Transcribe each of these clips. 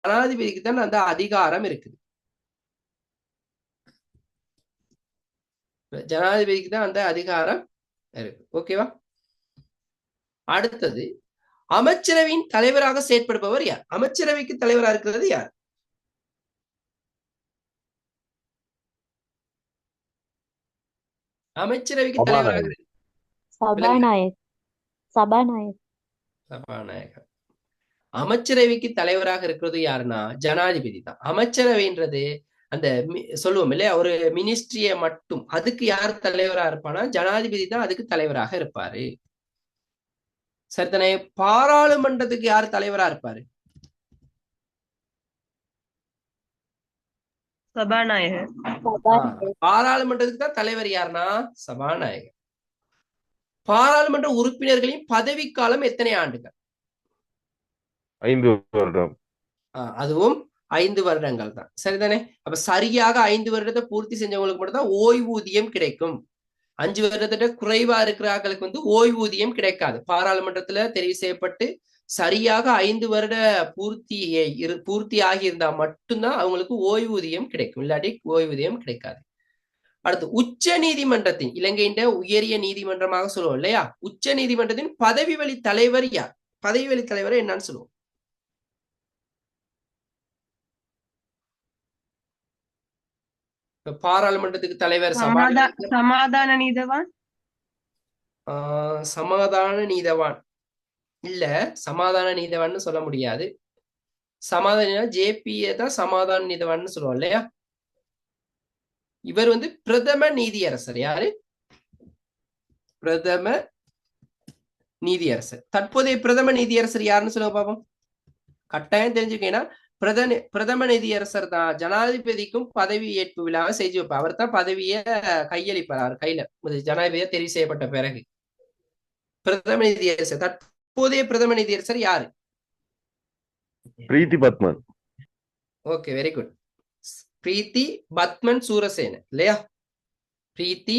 ஜனாதிபதிக்கு தான் அந்த அதிகாரம் இருக்குது. ஜனாதிபதிக்கு தான் அந்த அதிகாரம் இருக்கு. ஓகேவா? அடுத்தது அமைச்சரவையின் தலைவராக செயற்படுபவர் யார்? அமைச்சரவைக்கு தலைவராக இருக்கிறது யார்? அமைச்சரவைக்கு தலைவராக சபாநாயகர். சபாநாயகர். சபாநாயகர். சபாநாயகர். அமைச்சரவைக்கு தலைவராக இருக்கிறது யாருன்னா ஜனாதிபதி தான். அமைச்சரவைன்றது அந்த சொல்லுவோம் இல்லையா, ஒரு மினிஸ்ட்ரிய மட்டும், அதுக்கு யார் தலைவரா இருப்பானா ஜனாதிபதி தான் அதுக்கு தலைவராக இருப்பாரு. சரிதானே? பாராளுமன்றத்துக்கு யார் தலைவரா இருப்பாரு? சபாநாயகர். பாராளுமன்றத்துக்கு தான் தலைவர் யாருன்னா சபாநாயகர். பாராளுமன்ற உறுப்பினர்களின் பதவிக்காலம் எத்தனை ஆண்டுகள்? 5 வருடம். அதுவும் 5 வருடங்கள் தான். சரிதானே? அப்ப சரியாக 5 வருடத்தை பூர்த்தி செஞ்சவங்களுக்கு மட்டும் தான் ஓய்வூதியம் கிடைக்கும். 5 வருடத்தை குறைவா இருக்கிறவர்களுக்கு வந்து ஓய்வூதியம் கிடைக்காது. பாராளுமன்றத்துல தெரிவு செய்யப்பட்டு சரியாக 5 வருட பூர்த்தி ஆகியிருந்தா மட்டும்தான் அவங்களுக்கு ஓய்வூதியம் கிடைக்கும், இல்லாட்டி ஓய்வூதியம் கிடைக்காது. அடுத்து உச்ச நீதிமன்றத்தின், இலங்கையின் உயரிய நீதிமன்றமாக சொல்லுவோம் இல்லையா, உச்ச நீதிமன்றத்தின் பதவி வழி தலைவர் யார்? பதவி வழி தலைவர் என்னன்னு சொல்லுவோம்? பாராளுமன்றத்துக்கு தலைவர் சமாதான நீதவான். சமாதான நீதவான் இல்ல, சமாதான நீதவான்னு சொல்ல முடியாது. சமாதான ஜேபிஏ தான் சமாதான நீதவான்னு சொல்லுவோம் இல்லையா. இவர் வந்து பிரதம நீதியரசர். யாரு? பிரதம நீதியரசர். தற்போதைய பிரதம நீதியரசர் யாருன்னு சொல்லுங்க பாப்போம். கட்டாயம் தெரிஞ்சுக்கீங்கன்னா பிரதம நீதியரசர் தான் ஜனாதிபதிக்கும் பதவி ஏற்பு விழாவை செஞ்சு வைப்பார். அவர் தான் பதவியை கையளிப்பார். அவர் கையில ஜனாதிபதியா தெரிவு செய்யப்பட்ட பிறகு பிரதம நீதியரசர். தற்போதைய பிரதம நீதியரசர் யாரு? Preethi Padman. Okay, very good. Preethi Padman Surasena இல்லையா? பிரீத்தி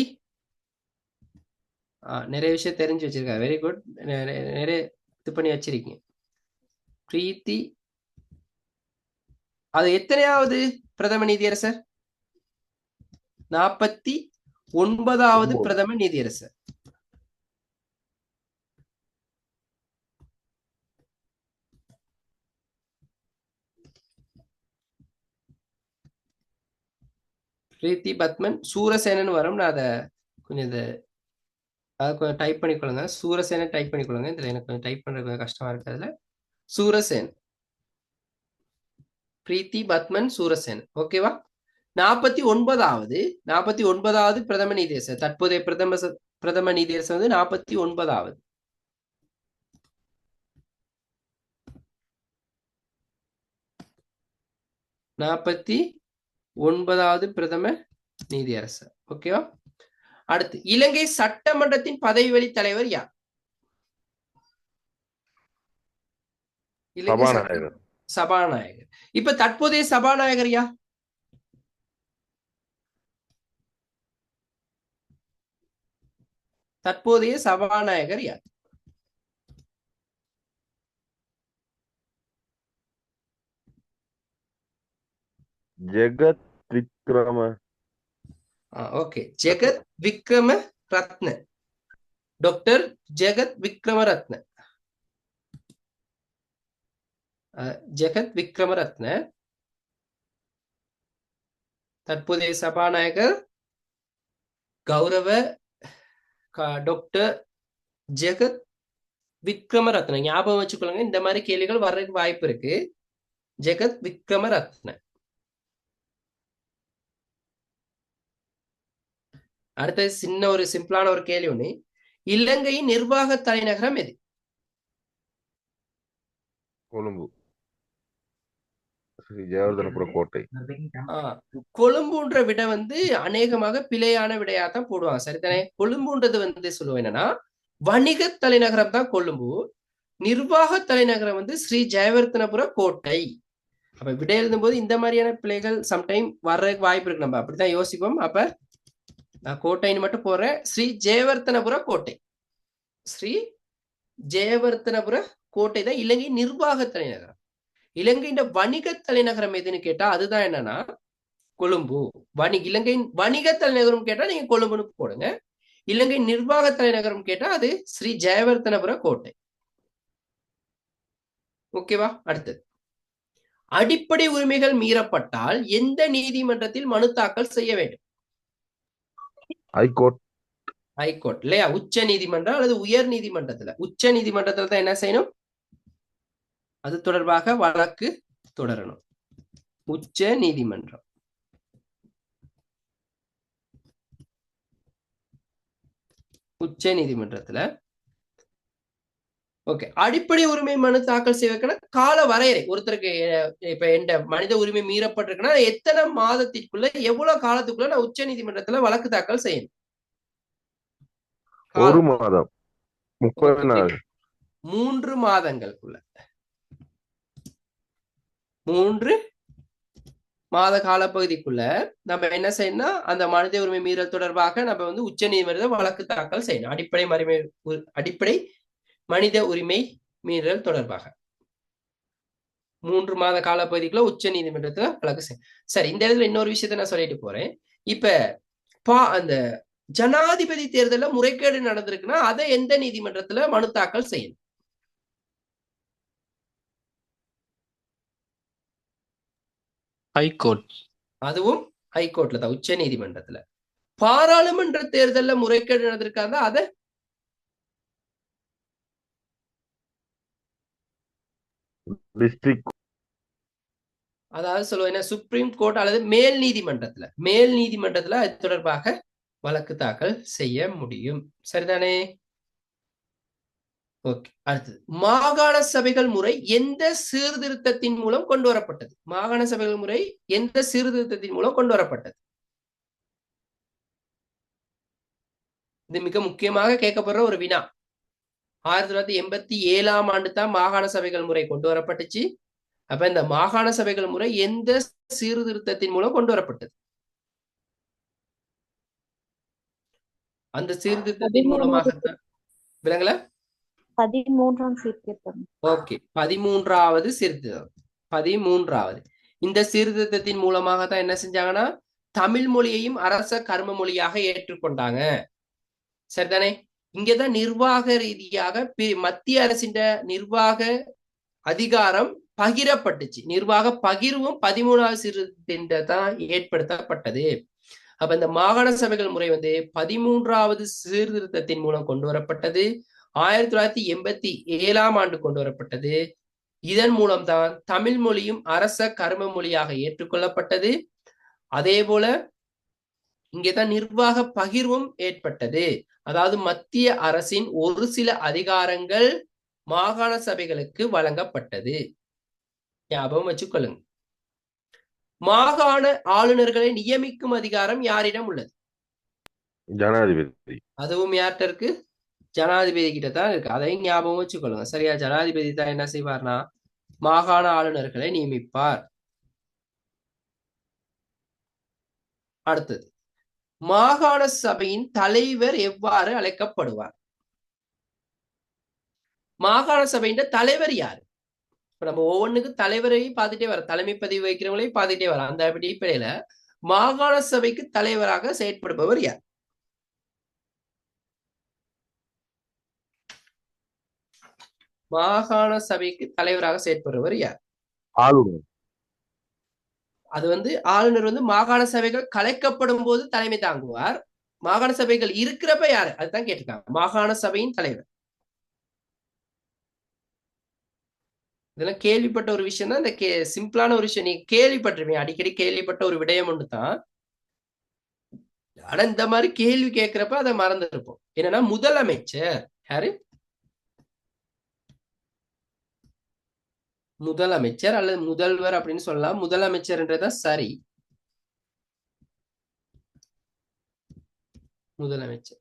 நிறைய விஷயம் தெரிஞ்சு வச்சிருக்காரு. Very good. நிறைய இது பண்ணி வச்சிருக்கீங்க. பிரீத்தி அது எத்தனையாவது பிரதம நீதியரசர்? 49வது பிரதம நீதியரசர். பிரீத்தி பத்மன் சூரசேனன் வரும். நான் அதை கொஞ்சம் கொஞ்சம் டைப் பண்ணிக்கொள்ளுங்க. சூரசேன டைப் பண்ணிக்கொள்ளுங்க. இதுல எனக்கு கொஞ்சம் டைப் பண்றது கொஞ்சம் கஷ்டமா இருக்கு. அதுல சூரசேன், பிரீத்தி பத்மன் சூரசேன். ஓகேவா? 49வது பிரதம நீதியரசர். தற்போதைய பிரதம நீதியரசர் வந்து 49வது. பிரதம நீதியரசர். ஓகேவா? அடுத்து இலங்கை சட்டமன்றத்தின் பதவி வழி தலைவர் யார்? சபாநாயகர். இப்ப தற்போதைய சபாநாயகர் யார்? தற்போதைய சபாநாயகர் யார்? ஜெகத் விக்ரம. ஓகே, ஜெகத் விக்ரம ரத்ன. டாக்டர் ஜெகத் விக்ரம ரத்ன. ஜெகத் விக்ரம ரத்ன தற்போதைய சபாநாயகர் கௌரவ டாக்டர் ஜெகத் விக்ரம ரத்ன. ஞாபகம் வச்சுக்கொள்ளுங்க, இந்த மாதிரி கேள்விகள் வர்றதுக்கு வாய்ப்பு இருக்கு. ஜெகத் விக்ரம ரத்ன. அடுத்த சின்ன ஒரு சிம்பிளான ஒரு கேள்வி ஒண்ணு. இலங்கையின் நிர்வாக தலைநகரம் எது? கொழும்பு. ஜெயவர்தனபுர கோட்டை. கொழும்புன்ற விட வந்து அநேகமாக பிழையான விடையா தான் போடுவாங்க. சரிதானே? கொழும்புன்றது வந்து சொல்லுவேன் என்னன்னா வணிக தலைநகரம் தான் கொழும்பு. நிர்வாக தலைநகரம் வந்து ஸ்ரீ ஜெயவர்தனபுர கோட்டை. அப்ப விடை எழுதும் போது இந்த மாதிரியான பிழைகள் சம்டைம் வர்றதுக்கு வாய்ப்பு இருக்கு. நம்ம அப்படித்தான் யோசிப்போம். அப்ப நான் கோட்டைன்னு மட்டும் போறேன். ஸ்ரீ ஜெயவர்தனபுர கோட்டை. ஸ்ரீ ஜெயவர்தனபுர கோட்டை தான் இலங்கை நிர்வாக தலைநகரம். இலங்கையின் வணிக தலைநகரம் எதுன்னு கேட்டா அதுதான் என்னன்னா கொழும்பு. இலங்கையின் வணிக தலைநகரம் கேட்டா நீங்க கொழும்புன்னு போடுங்க. இலங்கை நிர்வாக தலைநகரம் கேட்டா அது ஸ்ரீ ஜெயவர்தனபுர கோட்டை. ஓகேவா? அடுத்தது, அடிப்படை உரிமைகள் மீறப்பட்டால் எந்த நீதிமன்றத்தில் மனு தாக்கல் செய்ய வேண்டும்? ஹைகோர்ட். ஹைகோர்ட் இல்லையா? உச்ச நீதிமன்றம் அல்லது உயர் நீதிமன்றத்துல. உச்ச நீதிமன்றத்துல தான் என்ன செய்யணும்? அது தொடர்பாக வழக்கு தொடரணும். உச்ச நீதிமன்றம். உச்ச நீதிமன்றத்துல. ஓகே, அடிப்படை உரிமை மனு தாக்கல் செய்வதற்கான கால வரையறை ஒருத்தருக்கு இப்ப எந்த மனித உரிமை மீறப்பட்டிருக்குன்னா எத்தனை மாதத்திற்குள்ள எவ்வளவு காலத்துக்குள்ள நான் உச்ச நீதிமன்றத்துல வழக்கு தாக்கல் செய்யணும்? 1 மாதம் 30 நாள். 3 மாதங்களுக்குள்ள. 3 மாத காலப்பகுதிக்குள்ள நம்ம என்ன செய்யணும்னா அந்த மனித உரிமை மீறல் தொடர்பாக நம்ம வந்து உச்ச நீதிமன்றத்தில் வழக்கு தாக்கல் செய்யணும். அடிப்படை மனித உரிமை மீறல் தொடர்பாக 3 மாத காலப்பகுதிக்குள்ள உச்ச நீதிமன்றத்துல வழக்கு செய்யணும். சரி, இந்த இடத்துல இன்னொரு விஷயத்த நான் சொல்லிட்டு போறேன். இப்ப அந்த ஜனாதிபதி தேர்தல்ல முறைகேடு நடந்திருக்குன்னா அதை எந்த நீதிமன்றத்துல மனு தாக்கல் செய்யணும்? ஹைகோர்ட். அதுவும் ஹைகோர்ட்ல தான், உச்ச நீதிமன்றத்துல. பாராளுமன்ற தேர்தல்ல முறைகேடு நடந்திருக்காங்க அதை டிஸ்ட்ரிக்ட். அதாவது சொல்லுவேன் சுப்ரீம் கோர்ட் அல்லது மேல் நீதிமன்றத்துல அது தொடர்பாக வழக்கு தாக்கல் செய்ய முடியும். சரிதானே? ஓகே, அடுத்தது, மாகாண சபைகள் முறை எந்த சீர்திருத்தத்தின் மூலம் கொண்டு வரப்பட்டது? மாகாண சபைகள் முறை எந்த சீர்திருத்தத்தின் மூலம் கொண்டு வரப்பட்டது? இது மிக முக்கியமாக கேட்கப்படுற ஒரு வினா. 1987ஆம் ஆண்டு தான் மாகாண சபைகள் முறை கொண்டு வரப்பட்டுச்சு. அப்ப இந்த மாகாண சபைகள் முறை எந்த சீர்திருத்தத்தின் மூலம் கொண்டு வரப்பட்டது? அந்த சீர்திருத்தத்தின் மூலமாகத்தான் விலங்குல 13ஆம் சீர்திருத்தம். ஓகே, 13வது சீர்திருத்தம். 13வது இந்த சீர்திருத்தத்தின் மூலமாக தான் என்ன செஞ்சாங்கன்னா தமிழ் மொழியையும் அரச கர்ம மொழியாக ஏற்றுக்கொண்டாங்க. சரிதானே? இங்கதான் நிர்வாக ரீதியாக மத்திய அரசின் நிர்வாக அதிகாரம் பகிரப்பட்டுச்சு. நிர்வாக பகிர்வும் 13வது சீர்திருத்தத்தின் தான் ஏற்படுத்தப்பட்டது. அப்ப இந்த மாகாண சபைகள் முறை வந்து 13வது சீர்திருத்தத்தின் மூலம் கொண்டு வரப்பட்டது. 1987ஆம் ஆண்டு கொண்டு வரப்பட்டது. இதன் மூலம்தான் தமிழ் மொழியும் அரச கர்ம மொழியாக ஏற்றுக்கொள்ளப்பட்டது. அதே போல இங்கேதான் நிர்வாக பகிர்வும் ஏற்பட்டது. அதாவது மத்திய அரசின் ஒரு சில அதிகாரங்கள் மாகாண சபைகளுக்கு வழங்கப்பட்டது. ஞாபகம் வச்சுக்கொள்ளுங்க. மாகாண ஆளுநர்களை நியமிக்கும் அதிகாரம் யாரிடம் உள்ளது? ஜனாதிபதி. அதுவும் யார்கிட்ட இருக்கு? ஜனாதிபதி கிட்ட தான் இருக்கு. அதையும் ஞாபகம் வச்சுக்கொள்ளுங்க. சரியா? ஜனாதிபதி தான் என்ன செய்வார்னா மாகாண ஆளுநர்களை நியமிப்பார். அடுத்தது, மாகாண சபையின் தலைவர் எவ்வாறு அழைக்கப்படுவார்? மாகாண சபையின் தலைவர் யாரு? இப்ப நம்ம ஒவ்வொன்றுக்கு தலைவரையும் பார்த்துட்டே வர, தலைமை பதிவு வைக்கிறவங்களையும் பார்த்துட்டே வர. அந்த அடிப்படையில மாகாண சபைக்கு தலைவராக செயற்படுபவர் யார்? மாகாண சபைக்கு தலைவராக செயற்படுபவர் யார்? ஆளுநர். அது வந்து ஆளுநர் வந்து மாகாண சபைகள் கலைக்கப்படும் போது தலைமை தாங்குவார். மாகாண சபைகள் இருக்கிறப்ப யாரு? அதுதான் கேட்டிருக்காங்க. மாகாண சபையின் தலைவர். இதெல்லாம் கேள்விப்பட்ட ஒரு விஷயம் தான். இந்த சிம்பிளான ஒரு விஷயம். நீங்க கேள்விப்பட்டிருப்பீங்க, அடிக்கடி கேள்விப்பட்ட ஒரு விடயம் ஒன்று தான். ஆனா இந்த மாதிரி கேள்வி கேட்கிறப்ப அதை மறந்து இருப்போம். என்னன்னா முதலமைச்சர் யாரு? முதலமைச்சர் அல்லது முதல்வர் அப்படின்னு சொல்லலாம். முதலமைச்சர்ன்றதான் சரி. முதலமைச்சர்.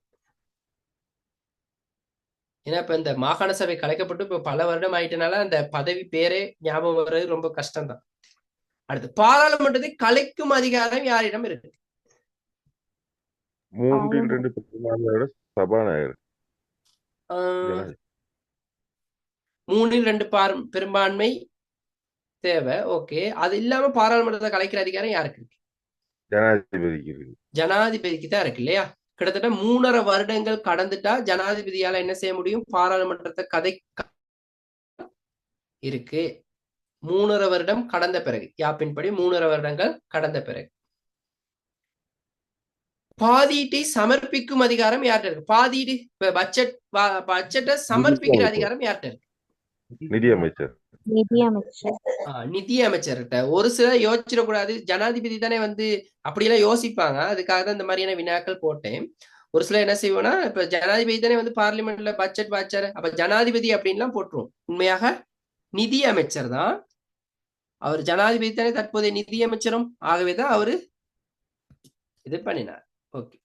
ஏன்னா இப்ப இந்த மாகாண சபை கலைக்கப்பட்டு இப்ப பல வருடம் ஆயிட்டனால அந்த பதவி பேரே ஞாபகம் வர்றது ரொம்ப கஷ்டம்தான். அடுத்து, பாராளுமன்றத்தை கலைக்கும் அதிகாரம் யாரிடம் இருக்கு? 3 பெரும்பான்மையோட சபாநாயகர். 3 பெரும்பான்மை தேவை. ஓகே. அது இல்லாம பாராளுமன்றத்தை கலைக்கிற அதிகாரம் யாருக்கு இருக்கு? ஜனாதிபதிக்கு இருக்கு. ஜனாதிபதிக்கு தான் இருக்கு இல்லையா? கிட்டத்தட்ட 3.5 வருடங்கள் கடந்துட்டா ஜனாதிபதியால என்ன செய்ய முடியும்? பாராளுமன்றத்தை கதை இருக்கு. 3.5 வருடம் கடந்த பிறகு, யாப்பின்படி 3.5 வருடங்கள் கடந்த பிறகு பாதீட்டை சமர்ப்பிக்கும் அதிகாரம் யார்கிட்ட இருக்கு? பாதீடு பட்ஜெட்டை சமர்ப்பிக்கிற அதிகாரம் யார்கிட்ட இருக்கு? நிதியமைச்சர். நிதியமைச்சர். நிதி அமைச்சர்கிட்ட. ஒரு சிலர் யோசிச்சிடக்கூடாது, ஜனாதிபதி தானே வந்து அப்படியெல்லாம் யோசிப்பாங்க. அதுக்காக தான் இந்த மாதிரியான வினாக்கள் போட்டேன். ஒரு சிலர் என்ன செய்வோம்னா, இப்ப ஜனாதிபதி தானே வந்து பார்லிமெண்ட்ல பட்ஜெட் வாச்சாரு, அப்ப ஜனாதிபதி அப்படின்லாம் போட்டுருவோம். உண்மையாக நிதி அமைச்சர் தான். அவர் ஜனாதிபதி தானே தற்போதைய நிதி அமைச்சரும். ஆகவேதான் அவரு இது பண்ணினார். ஓகே,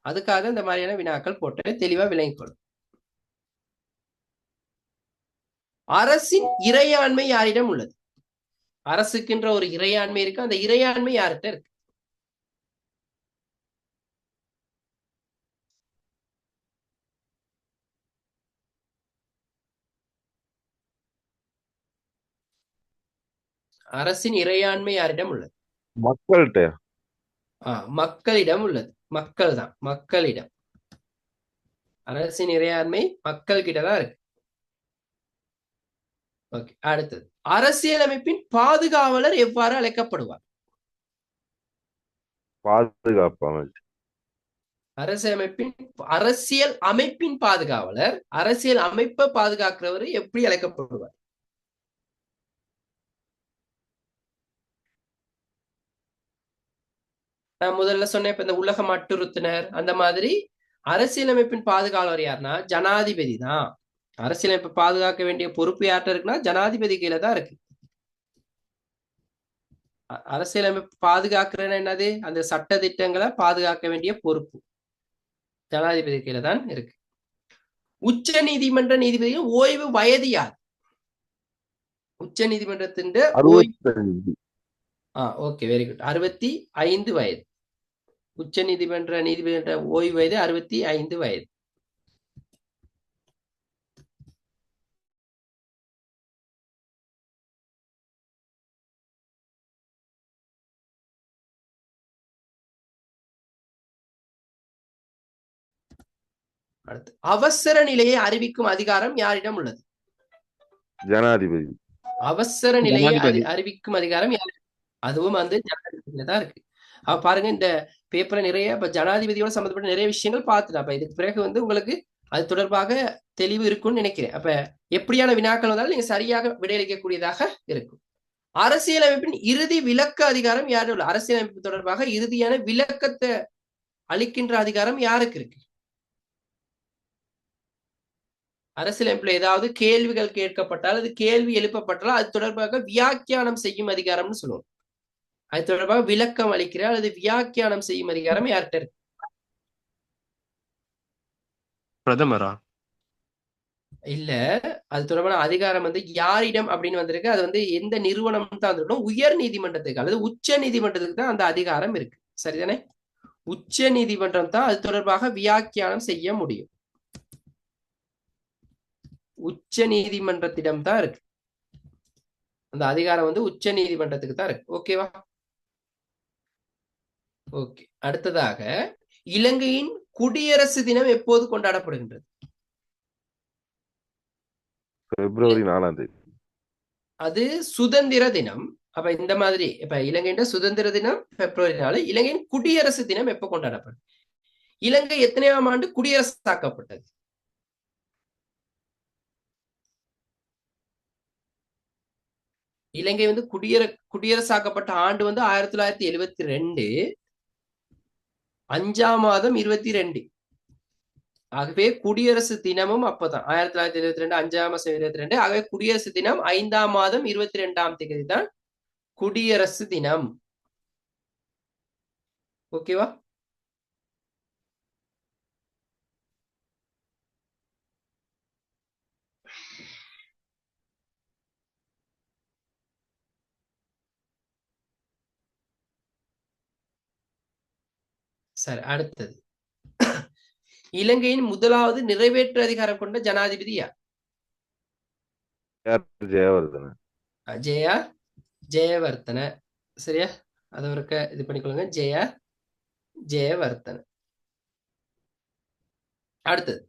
அதுக்காக இந்த மாதிரியான வினாக்கள் போட்டு தெளிவா விளங்கிக்கொள்ளும். அரசின் இறையாண்மை யாரிடம் உள்ளது? அரசுக்குன்ற ஒரு இறையாண்மை இருக்கு. அந்த இறையாண்மை யார்கிட்ட இருக்கு? அரசின் இறையாண்மை யாரிடம் உள்ளது? மக்கள்கிட்ட. மக்களிடம் உள்ளது. மக்கள் தான், மக்களிடம். அரசின் இறையாண்மை மக்கள் கிட்டதான் இருக்கு. ஓகே, அடுத்தது, அரசியலமைப்பின் பாதுகாவலர் எவ்வாறு அழைக்கப்படுவார்? பாதுகாப்பு அமைச்சு. அரசியல் அமைப்பின் பாதுகாவலர், அரசியல் அமைப்பை பாதுகாக்கிறவர் எப்படி அழைக்கப்படுவார்? நான் முதல்ல சொன்னேன், இப்ப இந்த உலக மட்டுறுத்தினர் அந்த மாதிரி அரசியலமைப்பின் பாதுகாவலர் யாருன்னா ஜனாதிபதி தான். அரசியலமைப்பை பாதுகாக்க வேண்டிய பொறுப்பு யார்கிட்ட இருக்குன்னா ஜனாதிபதி கீழே தான் இருக்கு. அரசியலமைப்பு பாதுகாக்கிறேன்னா என்னது? அந்த சட்ட திட்டங்களை பாதுகாக்க வேண்டிய பொறுப்பு ஜனாதிபதி கீழே தான் இருக்கு. உச்ச நீதிமன்ற நீதிபதிகள் ஓய்வு வயது யார்? உச்ச நீதிமன்றத்தின் ஓகே, வெரி குட். 65 வயது. உச்ச நீதிமன்ற நீதிபதி ஓய்வு வயது 65 வயது. அடுத்து, அவசர நிலையை அறிவிக்கும் அதிகாரம் யாரிடம் உள்ளது? ஜனாதிபதி. அவசர நிலையை அறிவிக்கும் அதிகாரம் யார்? அதுவும் வந்து ஜனாதிபதியில தான் இருக்கு. பாருங்க, இந்த பேப்பர்ல நிறைய ஜனாதிபதியோட சம்பந்தப்பட்ட நிறைய விஷயங்கள் பார்த்துட்டா. அப்ப இதுக்கு பிறகு வந்து உங்களுக்கு அது தொடர்பாக தெளிவு இருக்கும்னு நினைக்கிறேன். அப்ப எப்படியான வினாக்கள் வந்தாலும் நீங்க சரியாக விடையளிக்கக்கூடியதாக இருக்கும். அரசியலமைப்பின் இறுதி விளக்க அதிகாரம் யாரு உள்ள? அரசியலமைப்பு தொடர்பாக இறுதியான விளக்கத்தை அளிக்கின்ற அதிகாரம் யாருக்கு இருக்கு? அரசியலமைப்புல ஏதாவது கேள்விகள் கேட்கப்பட்டால், அது கேள்வி எழுப்பப்பட்டால் அது தொடர்பாக வியாக்கியானம் செய்யும் அதிகாரம்னு சொல்லுவோம். அது தொடர்பாக விளக்கம் அளிக்கிற அல்லது வியாக்கியானம் செய்யும் அதிகாரம் யார்கிட்ட இருக்கு? பிரதமரா? இல்ல, அது தொடர்பான அதிகாரம் வந்து யாரிடம் அப்படின்னு வந்திருக்கு. அது வந்து எந்த நிறுவனம் தான் வந்திருக்கணும்? உயர் நீதிமன்றத்துக்கு அல்லது உச்ச நீதிமன்றத்துக்கு தான் அந்த அதிகாரம் இருக்கு. சரிதானே? உச்ச நீதிமன்றம் தான் அது தொடர்பாக வியாக்கியானம் செய்ய முடியும். உச்ச நீதிமன்றத்திடம் தான் இருக்கு அந்த அதிகாரம், வந்து உச்ச நீதிமன்றத்துக்கு தான் இருக்கு. ஓகேவா? ஓகே, அடுத்ததாக, இலங்கையின் குடியரசு தினம் எப்போது கொண்டாடப்படுகின்றது? பிப்ரவரி 4ஆம் தேதி. அது சுதந்திர தினம். அப்ப இந்த மாதிரி இப்ப இலங்கையின் சுதந்திர தினம் பிப்ரவரி 4. இலங்கையின் குடியரசு தினம் எப்ப கொண்டாடப்படும்? இலங்கை எத்தனையாம் ஆண்டு குடியரசாக்கப்பட்டது? இலங்கை வந்து குடியரசாக்கப்பட்ட ஆண்டு வந்து 1972 5ஆம் மாதம் 22. ஆகவே குடியரசு தினமும் அப்பதான் 1972 5ஆம் மாசம் 22. ஆகவே குடியரசு தினம் 5ஆம் மாதம் 22ஆம் தேதி தான் குடியரசு தினம். ஓகேவா? சரி, அடுத்தது, இலங்கையின் முதலாவது நிறைவேற்று அதிகாரம் கொண்ட ஜனாதிபதி யார்? ஜெயவர்தன. ஜெயா ஜெயவர்த்தன. சரியா? அதை ஒருக்க இது பண்ணிக்கொள்ளுங்க. ஜெயவர்த்தன. அடுத்தது,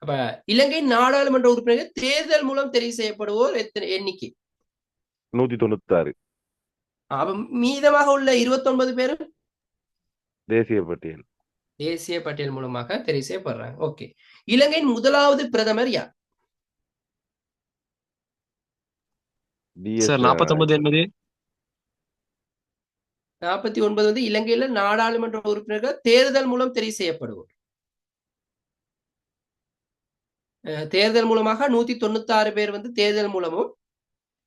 அப்ப இலங்கை நாடாளுமன்ற உறுப்பினர்கள் தேர்தல் மூலம் தெரிவு செய்யப்படுவோர் எத்தனை எண்ணிக்கை? 196 அப்ப மீதமாக உள்ள 29 பேரும் தேசிய பட்டியல். தேசிய பட்டியல் மூலமாக தெரிவு செய்யப்படுறாங்க. ஓகே. இலங்கையின் முதலாவது பிரதமர் யார்? DS சார் 49 என்பது 49 வந்து இலங்கையில நாடாளுமன்ற உறுப்பினர்கள் தேர்தல் மூலம் தெரிவு செய்யப்படுவோர். தேர்தல் மூலமாக 196 பேர் வந்து தேர்தல் மூலமும்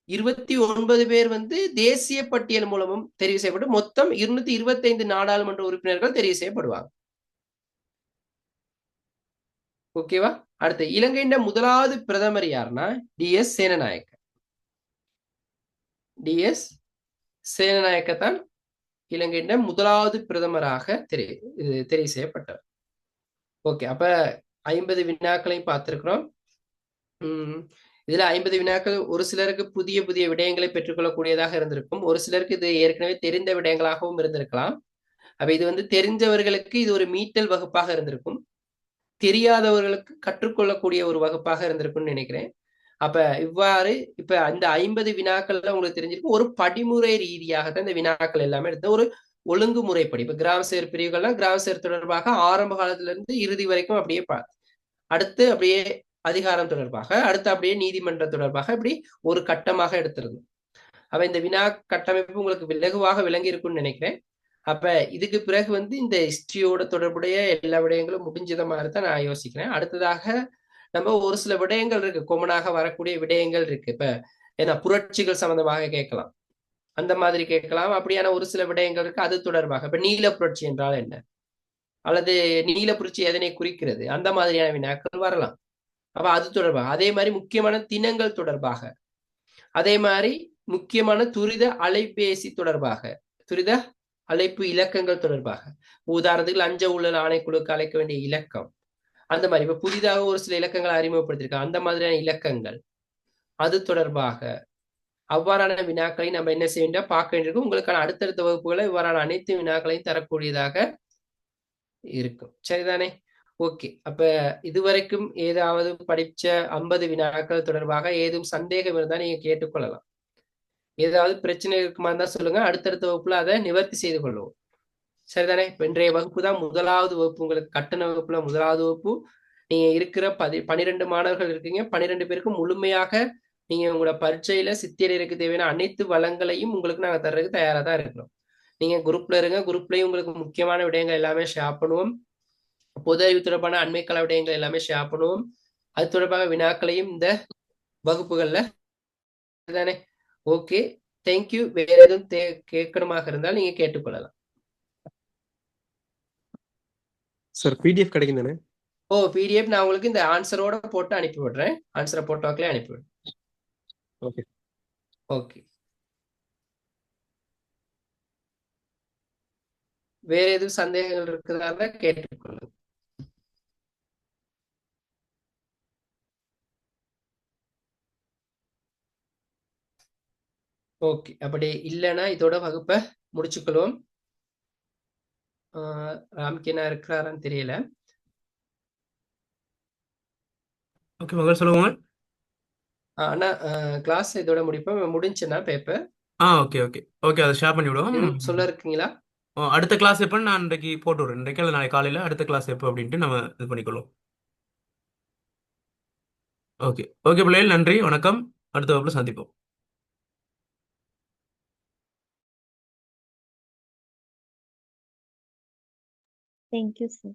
29 பேர் வந்து தேசிய பட்டியல் மூலமும் தெரிவு செய்யப்பட்டு மொத்தம் 225 நாடாளுமன்ற உறுப்பினர்கள் தெரிவு செய்யப்படுவாங்க. ஓகேவா? அடுத்து, இலங்கையின் முதலாவது பிரதமர் யாருன்னா DS சேனநாயக்க. DS சேனநாயக்க தான் இலங்கையின் முதலாவது பிரதமராக தெரிவு செய்யப்பட்டார். ஓகே. அப்ப 50 வினாக்களையும் பார்த்திருக்கிறோம். இதுல 50 வினாக்கள் ஒரு சிலருக்கு புதிய புதிய விடயங்களை பெற்றுக்கொள்ளக்கூடியதாக இருந்திருக்கும். ஒரு சிலருக்கு இது ஏற்கனவே தெரிந்த விடயங்களாகவும் இருந்திருக்கலாம். அப்ப இது வந்து தெரிஞ்சவர்களுக்கு இது ஒரு மீட்டல் வகுப்பாக இருந்திருக்கும். தெரியாதவர்களுக்கு கற்றுக்கொள்ளக்கூடிய ஒரு வகுப்பாக இருந்திருக்கும்னு நினைக்கிறேன். அப்ப இவ்வாறு இப்ப அந்த 50 வினாக்கள்ல உங்களுக்கு தெரிஞ்சிருக்கும். ஒரு படிமுறை ரீதியாக தான் இந்த வினாக்கள் எல்லாமே எடுத்து ஒரு ஒழுங்குமுறைப்படி, இப்ப கிராம சேர் பிரிவுகள்லாம் கிராம சேர் தொடர்பாக ஆரம்ப காலத்துல இருந்து இறுதி வரைக்கும் அப்படியே அடுத்து அப்படியே அதிகாரம் தொடர்பாக, அடுத்து அப்படியே நீதிமன்றம் தொடர்பாக இப்படி ஒரு கட்டமாக எடுத்திருந்தோம். அப்ப இந்த வினா கட்டமைப்பு உங்களுக்கு இலகுவாக விளங்கி இருக்கும்னு நினைக்கிறேன். அப்ப இதுக்கு பிறகு வந்து இந்த ஹிஸ்டரியோட தொடர்புடைய எல்லா விடயங்களும் முடிஞ்சத மாதிரி தான் நான் யோசிக்கிறேன். அடுத்ததாக நம்ம ஒரு சில விடயங்கள் இருக்கு, கொமனாக வரக்கூடிய விடயங்கள் இருக்கு. இப்ப ஏன்னா புரட்சிகள் சம்பந்தமாக கேட்கலாம், அந்த மாதிரி கேட்கலாம். அப்படியான ஒரு சில விடயங்கள் இருக்கு அது தொடர்பாக. இப்ப நீல புரட்சி என்றால் என்ன, அல்லது நீல புரட்சி எதனை குறிக்கிறது, அந்த மாதிரியான வினாக்கள் வரலாம். அப்ப அது தொடர்பாக, அதே மாதிரி முக்கியமான தினங்கள் தொடர்பாக, அதே மாதிரி முக்கியமான துரித அலைபேசி தொடர்பாக, துரித அழைப்பு இலக்கங்கள் தொடர்பாக, உதாரணத்துக்கு லஞ்ச ஊழல் ஆணைக்குழுக்கு அழைக்க வேண்டிய இலக்கம், அந்த மாதிரி இப்ப புதிதாக ஒரு சில இலக்கங்களை அறிமுகப்படுத்திருக்காங்க, அந்த மாதிரியான இலக்கங்கள், அது தொடர்பாக அவ்வாறான வினாக்களை நம்ம என்ன செய்ய வேண்டிய பார்க்க வேண்டியிருக்கும். உங்களுக்கான அடுத்தடுத்த வகுப்புகளை இவ்வாறான அனைத்து வினாக்களையும் தரக்கூடியதாக இருக்கும். சரிதானே? ஓகே. அப்ப இதுவரைக்கும் ஏதாவது படிச்ச 50 வினாக்கள் தொடர்பாக ஏதும் சந்தேகம் இருந்தா நீங்க கேட்டுக்கொள்ளலாம். ஏதாவது பிரச்சனை இருக்குமா இருந்தா சொல்லுங்க, அடுத்தடுத்த வகுப்புல அதை நிவர்த்தி செய்து கொள்வோம். சரிதானே? இப்ப இன்றைய வகுப்பு தான் முதலாவது வகுப்பு, உங்களுக்கு கட்டண வகுப்புல முதலாவது வகுப்பு. நீங்க இருக்கிற 12 மாணவர்கள் இருக்கீங்க. 12 பேருக்கும் முழுமையாக நீங்க உங்களோட பரீட்சையில சித்தியருக்கு தேவையான அனைத்து வளங்களையும் உங்களுக்கு நாங்க தர்றதுக்கு தயாரா தான் இருக்கிறோம். நீங்க குரூப்ல இருங்க. குரூப்லயும் உங்களுக்கு முக்கியமான விடயங்கள் எல்லாமே ஷேர் பண்ணுவோம். பொது அறிவு தொடர்பான அண்மைக்கால விடயங்கள் எல்லாமே ஷேர் பண்ணுவோம். அது தொடர்பாக வினாக்களையும் இந்த வகுப்புகள்ல தானே. Okay, thank you. வேற எதுவும் கேட்கணுமாக இருந்தால் நீங்க கேட்டுக்கொள்ளலாம். சார் பிடிஎஃப் கிடைக்கும் தானே? ஓ, பிடிஎஃப் நான் உங்களுக்கு இந்த ஆன்சரோட போட்டு அனுப்பி விடுறேன். ஆன்சரை போட்டோக்களே அனுப்பி விடுறேன். ஓகே. ஓகே. வேற எதுவும் சந்தேகங்கள் இருக்கிறதா கேட்டுக்கொள்ளுங்க. ஓகே. அப்படி இல்லைன்னா இதோட வகுப்பை முடிச்சுக்கொள்வோம். ராம்கினா இருக்கிறாரான்னு தெரியல. ஓகே மகள் சொல்லுங்க. ஆனா கிளாஸ் இதோட முடிப்போம். முடிஞ்சுன்னா பேப்பர் ஓகே ஓகே ஓகே, அதை ஷேர் பண்ணி விடுவோம். எதுவும் சொல்ல இருக்கீங்களா? அடுத்த கிளாஸ் எப்போ நான் இன்றைக்கு போட்டு விடுறேன். இன்றைக்கு அல்லது நாளைக்கு காலையில் அடுத்த கிளாஸ் எப்போ அப்படின்ட்டு நம்ம இது பண்ணிக்கொள்வோம். ஓகே ஓகே பிள்ளைகள், நன்றி, வணக்கம். அடுத்த வகுப்பில் சந்திப்போம். Thank you, sir.